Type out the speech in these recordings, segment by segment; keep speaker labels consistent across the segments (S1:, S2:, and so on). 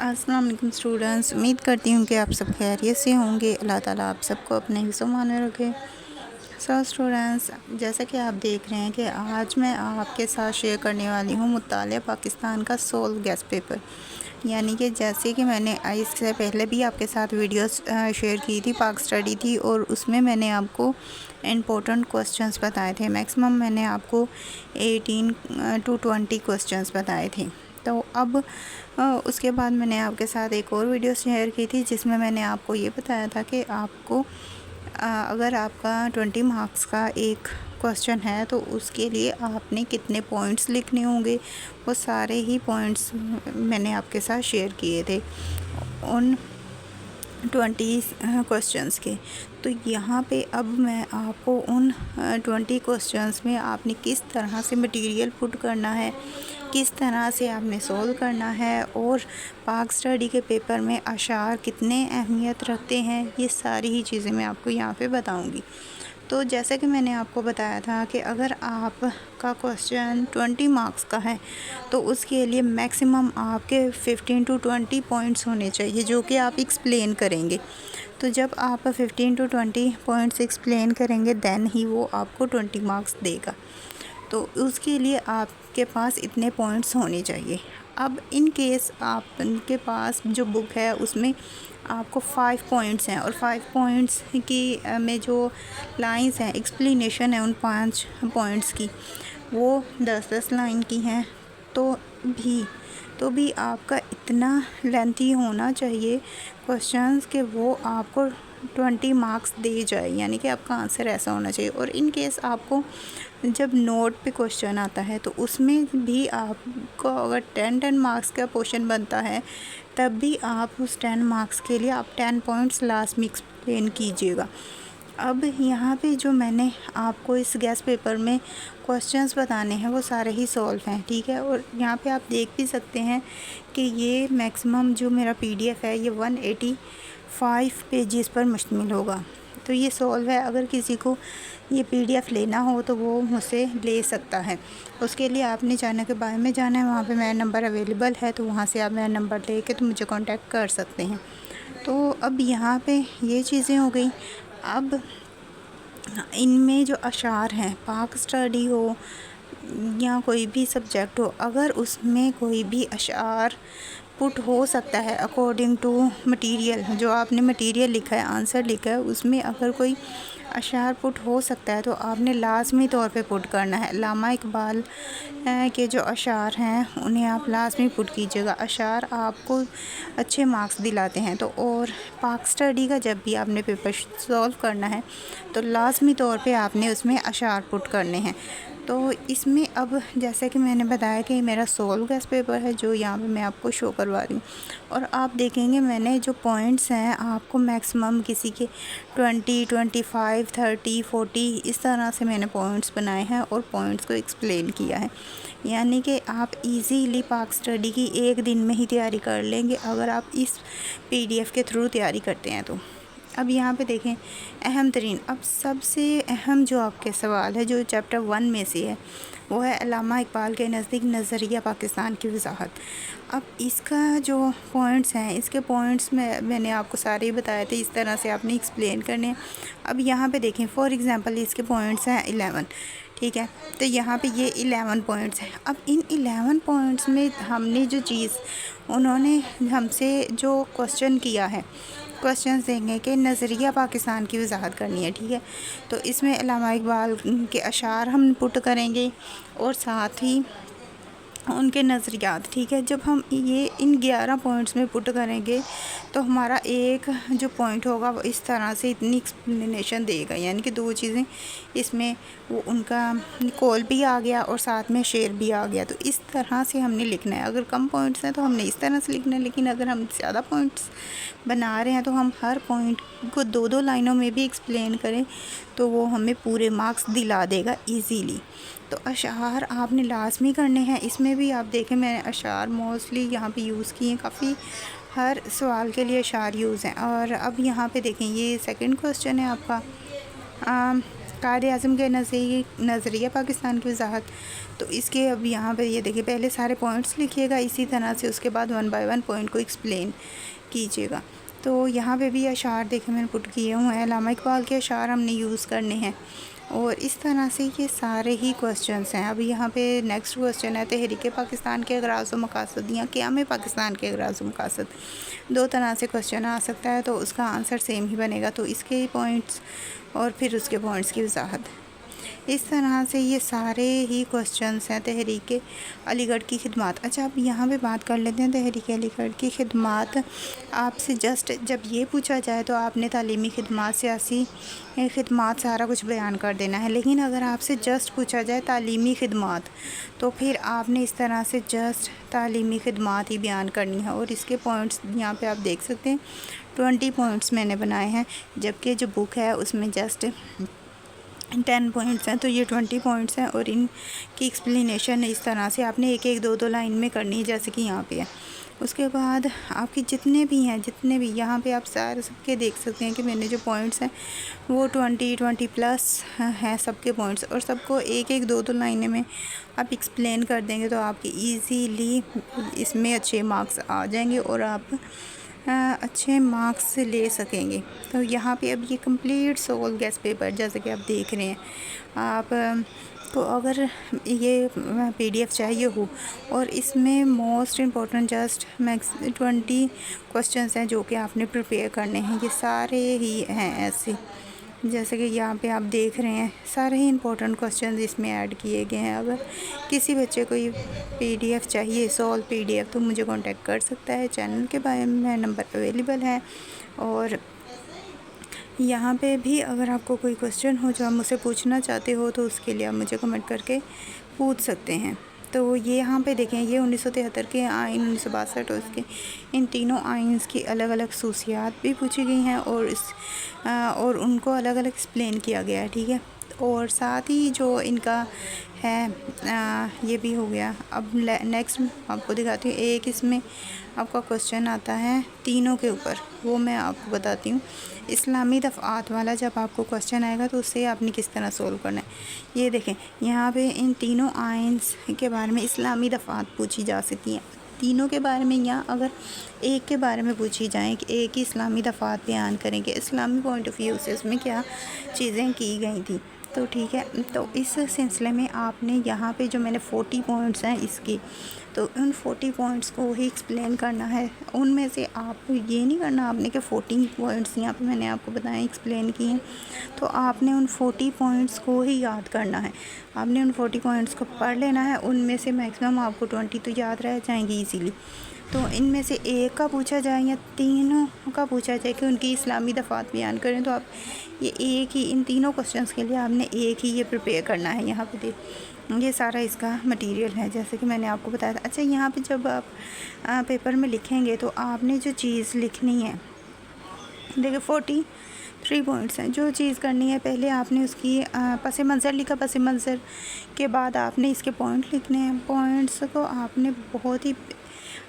S1: अस्सलाम वालेकुम स्टूडेंट्स, उम्मीद करती हूँ कि आप सब खैरियत से होंगे। अल्लाह ताला आप सबको अपने हिस्सों में रखे। स्टूडेंट्स, जैसा कि आप देख रहे हैं कि आज मैं आपके साथ शेयर करने वाली हूँ मुतालिया पाकिस्तान का सोल गेस्ट पेपर। यानी कि जैसे कि मैंने इससे पहले भी आपके साथ वीडियोस शेयर की थी, पाक स्टडी थी, और उसमें मैंने आपको इम्पोर्टेंट क्वेश्चंस बताए थे। मैक्सिमम मैंने आपको 18 to 20 क्वेश्चंस बताए थे। तो अब उसके बाद मैंने आपके साथ एक और वीडियो शेयर की थी जिसमें मैंने आपको ये बताया था कि आपको अगर आपका 20 मार्क्स का एक क्वेश्चन है तो उसके लिए आपने कितने पॉइंट्स लिखने होंगे, वो सारे ही पॉइंट्स मैंने आपके साथ शेयर किए थे उन 20 क्वेश्चंस के। तो यहाँ पे अब मैं आपको उन 20 क्वेश्चंस में आपने किस तरह से मटेरियल पुट करना है, किस तरह से आपने सोल्व करना है, और पाक स्टडी के पेपर में अशार कितने अहमियत रखते हैं, ये सारी ही चीज़ें मैं आपको यहाँ पे बताऊँगी। तो जैसा कि मैंने आपको बताया था कि अगर आपका क्वेश्चन 20 मार्क्स का है तो उसके लिए मैक्सिमम आपके 15 to 20 पॉइंट्स होने चाहिए जो कि आप एक्सप्लेन करेंगे। तो जब आप 15 to 20 पॉइंट्स एक्सप्लेन करेंगे दैन ही वो आपको 20 मार्क्स देगा। तो उसके लिए आपके पास इतने पॉइंट्स होने चाहिए। अब इन केस आपके पास जो बुक है उसमें आपको 5 पॉइंट्स हैं और 5 पॉइंट्स की में जो लाइंस हैं, एक्सप्लेनेशन है उन 5 पॉइंट्स की, वो 10-10 लाइन की हैं। तो भी आपका इतना लेंथी होना चाहिए क्वेश्चंस कि वो आपको 20 मार्क्स दे जाए, यानी कि आपका आंसर ऐसा होना चाहिए। और इन केस आपको जब नोट पे क्वेश्चन आता है तो उसमें भी आपको अगर 10 मार्क्स का क्वेश्चन बनता है तब भी आप उस 10 मार्क्स के लिए आप 10 पॉइंट्स लास्ट में एक्सप्लेन कीजिएगा। अब यहाँ पे जो मैंने आपको इस गेस्ट पेपर में क्वेश्चंस बताने हैं वो सारे ही सॉल्व हैं, ठीक है। और यहाँ पे आप देख भी सकते हैं कि ये मैक्सिमम जो मेरा PDF है ये 185 पेजेस पर मुश्तमिल होगा। तो ये सॉल्व है, अगर किसी को ये PDF लेना हो तो वो मुझसे ले सकता है। उसके लिए आपने चैनल के बारे में जाना है, वहाँ पे मेरा नंबर अवेलेबल है, तो वहाँ से आप मेरा नंबर लेके तो मुझे कांटेक्ट कर सकते हैं। तो अब यहाँ पे ये चीज़ें हो गई। अब इनमें जो अशार हैं, पाक स्टडी हो या कोई भी सब्जेक्ट हो, अगर उसमें कोई भी अशार पुट हो सकता है अकॉर्डिंग टू मटेरियल, जो आपने मटेरियल लिखा है, आंसर लिखा है, उसमें अगर कोई अशार पुट हो सकता है तो आपने लाजमी तौर पे पुट करना है। अल्लामा इकबाल के जो अशार हैं उन्हें आप लाजमी पुट कीजिएगा। अशार आपको अच्छे मार्क्स दिलाते हैं। तो और पाक स्टडी का जब भी आपने पेपर सॉल्व करना है तो लाजमी तौर पे आपने उसमें अशार पुट करने हैं। तो इसमें अब जैसे कि मैंने बताया कि मेरा सोल गेस्ट पेपर है जो यहाँ पे मैं आपको शो करवा रही हूँ, और आप देखेंगे मैंने जो पॉइंट्स हैं आपको मैक्सिमम किसी के 20, 25, 30, 40 इस तरह से मैंने पॉइंट्स बनाए हैं और पॉइंट्स को एक्सप्लेन किया है। यानी कि आप इजीली पाक स्टडी की एक दिन में ही तैयारी कर लेंगे अगर आप इस PDF के थ्रू तैयारी करते हैं तो। अब यहाँ पे देखें अहम तरीन, अब सबसे अहम जो आपके सवाल है जो चैप्टर 1 में से है वो है अल्लामा इकबाल के नज़दीक नज़रिया पाकिस्तान की वजाहत। अब इसका जो पॉइंट्स हैं, इसके पॉइंट्स में मैंने आपको सारे ही बताए थे, इस तरह से आपने एक्सप्लेन करने हैं। अब यहाँ पे देखें फॉर एग्ज़ाम्पल इसके पॉइंट्स हैं 11, ठीक है। तो यहाँ पे ये 11 पॉइंट्स हैं। अब इन 11 पॉइंट्स में हमने जो चीज़ उन्होंने हमसे जो क्वेश्चन किया है, क्वेश्चंस देंगे कि नज़रिया पाकिस्तान की वजाहत करनी है, ठीक है। तो इसमें अल्लामा इकबाल के अशार हम पुट करेंगे और साथ ही उनके नज़रियात, ठीक है। जब हम ये इन 11 पॉइंट्स में पुट करेंगे तो हमारा एक जो पॉइंट होगा वो इस तरह से इतनी एक्सप्लेनेशन देगा, यानी कि 2 चीज़ें इसमें, वो उनका कॉल भी आ गया और साथ में शेर भी आ गया। तो इस तरह से हमने लिखना है। अगर कम पॉइंट्स हैं तो हमने इस तरह से लिखना है, लेकिन अगर हम ज़्यादा पॉइंट्स बना रहे हैं तो हम हर पॉइंट को 2-2 लाइनों में भी एक्सप्लेन करें तो वो हमें पूरे मार्क्स दिला देगा ईज़ीली। तो अशार आपने लाजमी करने हैं। इसमें भी आप देखें मैंने अशार मोस्टली यहाँ पे यूज़ किए हैं, काफ़ी हर सवाल के लिए अशार यूज़ हैं। और अब यहाँ पे देखें ये सेकंड क्वेश्चन है आपका कायदे आज़म के नज़रिया पाकिस्तान की वजाहत। तो इसके अब यहाँ पे ये देखिए, पहले सारे पॉइंट्स लिखिएगा इसी तरह से, उसके बाद 1 बाय 1 पॉइंट को एक्सप्लेन कीजिएगा। तो यहाँ पे भी अशार देखें मैंने पुट किए हुए हैं, अल्लामा इकबाल के अशार हमने यूज़ करने हैं। और इस तरह से ये सारे ही क्वेश्चंस हैं। अभी यहाँ पे नेक्स्ट क्वेश्चन है, तहरीक पाकिस्तान के अगराज़ व मकासद या क़याम पाकिस्तान के अगराज़ व मकासद। दो तरह से क्वेश्चन आ सकता है, तो उसका आंसर सेम ही बनेगा। तो इसके पॉइंट्स और फिर उसके पॉइंट्स की वजाहत, इस तरह से ये सारे ही क्वेश्चंस हैं तहरीक अलीगढ़ की खिदमत। अच्छा, अब यहाँ पे बात कर लेते हैं तहरीक अलीगढ़ की खिदमत। आपसे जस्ट जब ये पूछा जाए तो आपने तालीमी खिदमत, सियासी खिदमत, सारा कुछ बयान कर देना है। लेकिन अगर आपसे जस्ट पूछा जाए तालीमी खिदमत, तो फिर आपने इस तरह से जस्ट तालीमी खिदमत ही बयान करनी है। और इसके पॉइंट्स यहाँ पे आप देख सकते हैं, 20 पॉइंट्स मैंने बनाए हैं, जबकि जो बुक है उसमें जस्ट 10 पॉइंट्स हैं। तो ये 20 पॉइंट्स हैं और इनकी एक्सप्लेनेशन इस तरह से आपने एक एक दो दो लाइन में करनी है, जैसे कि यहाँ पे है। उसके बाद आपके जितने भी यहाँ पे आप सारे सबके देख सकते हैं कि मैंने जो पॉइंट्स हैं वो 20 प्लस हैं सबके पॉइंट्स, और सबको एक एक दो दो लाइनें में आप एक्सप्लेन कर देंगे तो आपके ईज़िली इसमें अच्छे मार्क्स आ जाएंगे और आप अच्छे मार्क्स ले सकेंगे। तो यहाँ पे अब ये कंप्लीट सोल गैस पेपर जैसे कि आप देख रहे हैं। आप तो अगर ये PDF चाहिए हो और इसमें most important just max 20 questions हैं जो कि आपने प्रिपेयर करने हैं। ये सारे ही हैं ऐसे, जैसे कि यहाँ पे आप देख रहे हैं, सारे ही इंपॉर्टेंट क्वेश्चन इसमें ऐड किए गए हैं। अगर किसी बच्चे को ये PDF चाहिए, सॉल्व PDF, तो मुझे कांटेक्ट कर सकता है। चैनल के बारे में नंबर अवेलेबल है। और यहाँ पे भी अगर आपको कोई क्वेश्चन हो जो आप मुझसे पूछना चाहते हो तो उसके लिए आप मुझे कमेंट करके पूछ सकते हैं। तो ये यहाँ पे देखें, ये 1973 के आइन, 1962 और उसके इन तीनों आइन्स की अलग अलग खसूसियात भी पूछी गई हैं और उनको अलग अलग एक्सप्लेन किया गया है, ठीक है। और साथ ही जो इनका है ये भी हो गया। अब नेक्स्ट आपको दिखाती हूँ। एक इसमें आपका क्वेश्चन आता है तीनों के ऊपर, वो मैं आपको बताती हूँ। इस्लामी दफ़ात वाला जब आपको क्वेश्चन आएगा तो उससे आपने किस तरह सोल्व करना है। ये देखें, यहाँ पे इन तीनों आइन्स के बारे में इस्लामी दफ़ात पूछी जा सकती हैं, तीनों के बारे में, या अगर एक के बारे में पूछी जाए कि एक ही इस्लामी दफ़ात बयान करेंगे, इस्लामी पॉइंट ऑफ व्यू से उसमें क्या चीज़ें की गई थी। तो ठीक है, तो इस सिलसिले में आपने यहाँ पे जो मैंने 40 पॉइंट्स हैं इसकी, तो उन 40 पॉइंट्स को ही एक्सप्लेन करना है। उनमें से आपको ये नहीं करना आपने कि 14 पॉइंट्स यहाँ पे मैंने आपको बताया एक्सप्लेन किए हैं, तो आपने उन 40 पॉइंट्स को ही याद करना है। आपने उन 40 पॉइंट्स को पढ़ लेना है, उनमें से मैक्सिमम आपको 20 तो याद रह जाएंगी ईजीली। तो इनमें से एक का पूछा जाए या तीनों का पूछा जाए कि उनकी इस्लामी दफ़ात बयान करें, तो आप ये एक ही, इन तीनों क्वेश्चंस के लिए आपने एक ही ये प्रिपेयर करना है। यहाँ पे देख, ये सारा इसका मटेरियल है जैसे कि मैंने आपको बताया था। अच्छा, यहाँ पे जब आप पेपर में लिखेंगे तो आपने जो चीज़ लिखनी है, देखिए 43 पॉइंट्स हैं। जो चीज़ करनी है, पहले आपने उसकी पस मंज़र लिखा, पस मंज़र के बाद आपने इसके पॉइंट लिखने हैं। पॉइंट्स को आपने बहुत ही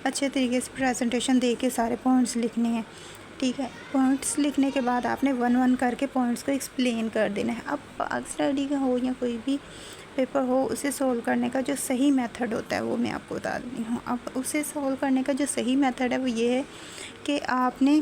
S1: अच्छे तरीके से प्रेजेंटेशन दे के सारे पॉइंट्स लिखने हैं, ठीक है। पॉइंट्स लिखने के बाद आपने 1-1 करके पॉइंट्स को एक्सप्लेन कर देना है। अब पाक स्टडी का हो या कोई भी पेपर हो, उसे सोल्व करने का जो सही मेथड होता है वो मैं आपको बता रही हूँ। अब उसे सोल्व करने का जो सही मेथड है वो ये है कि आपने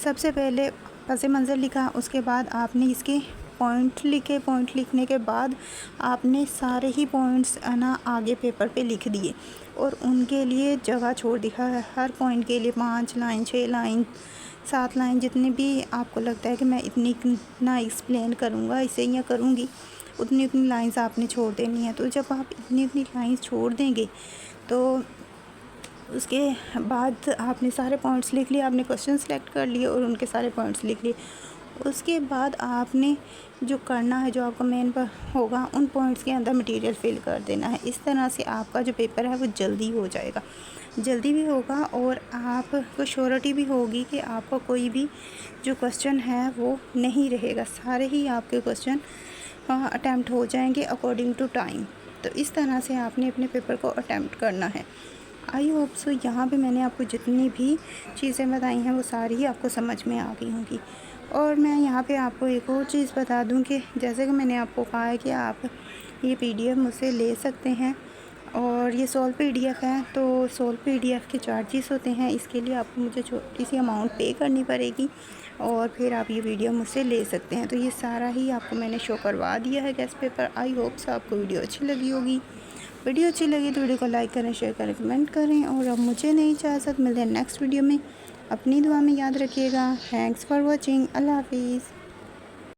S1: सबसे पहले पस मंज़र लिखा, उसके बाद आपने इसके पॉइंट लिखे। पॉइंट लिखने के बाद आपने सारे ही पॉइंट्स ना आगे पेपर पे लिख दिए और उनके लिए जगह छोड़ दिया है। हर पॉइंट के लिए 5 लाइन, 6 लाइन, 7 लाइन, जितनी भी आपको लगता है कि मैं इतनी ना एक्सप्लेन करूँगा इसे या करूँगी, उतनी उतनी लाइंस आपने छोड़ देनी है। तो जब आप इतनी उतनी लाइंस छोड़ देंगे तो उसके बाद आपने सारे पॉइंट्स लिख लिए, आपने क्वेश्चन सेलेक्ट कर लिए और उनके सारे पॉइंट्स लिख लिए। उसके बाद आपने जो करना है, जो आपका मेन पर होगा, उन पॉइंट्स के अंदर मटेरियल फिल कर देना है। इस तरह से आपका जो पेपर है वो जल्दी हो जाएगा, जल्दी भी होगा और आपको श्योरिटी भी होगी कि आपका कोई भी जो क्वेश्चन है वो नहीं रहेगा, सारे ही आपके क्वेश्चन अटैम्प्ट हो जाएंगे अकॉर्डिंग टू टाइम। तो इस तरह से आपने अपने पेपर को अटैम्प्ट करना है। आई होप सो यहाँ पे मैंने आपको जितनी भी चीज़ें बताई हैं वो सारी ही आपको समझ में आ गई होंगी। और मैं यहाँ पे आपको एक और चीज़ बता दूँ कि जैसे कि मैंने आपको कहा है कि आप ये PDF मुझसे ले सकते हैं और ये सोल्व PDF है, तो सोल्व PDF के चार्जेस होते हैं। इसके लिए आपको मुझे छोटी सी अमाउंट पे करनी पड़ेगी और फिर आप ये वीडियो मुझसे ले सकते हैं। तो ये सारा ही आपको मैंने शो करवा दिया है gas paper. I hope so आपको वीडियो अच्छी लगी होगी। वीडियो अच्छी लगी तो वीडियो को लाइक करें, शेयर करें, कमेंट करें और अब मुझे नहीं इजाज़त, मिलते हैं नेक्स्ट वीडियो में। अपनी दुआ में याद रखिएगा। Thanks for watching. अल्लाह हाफिज़।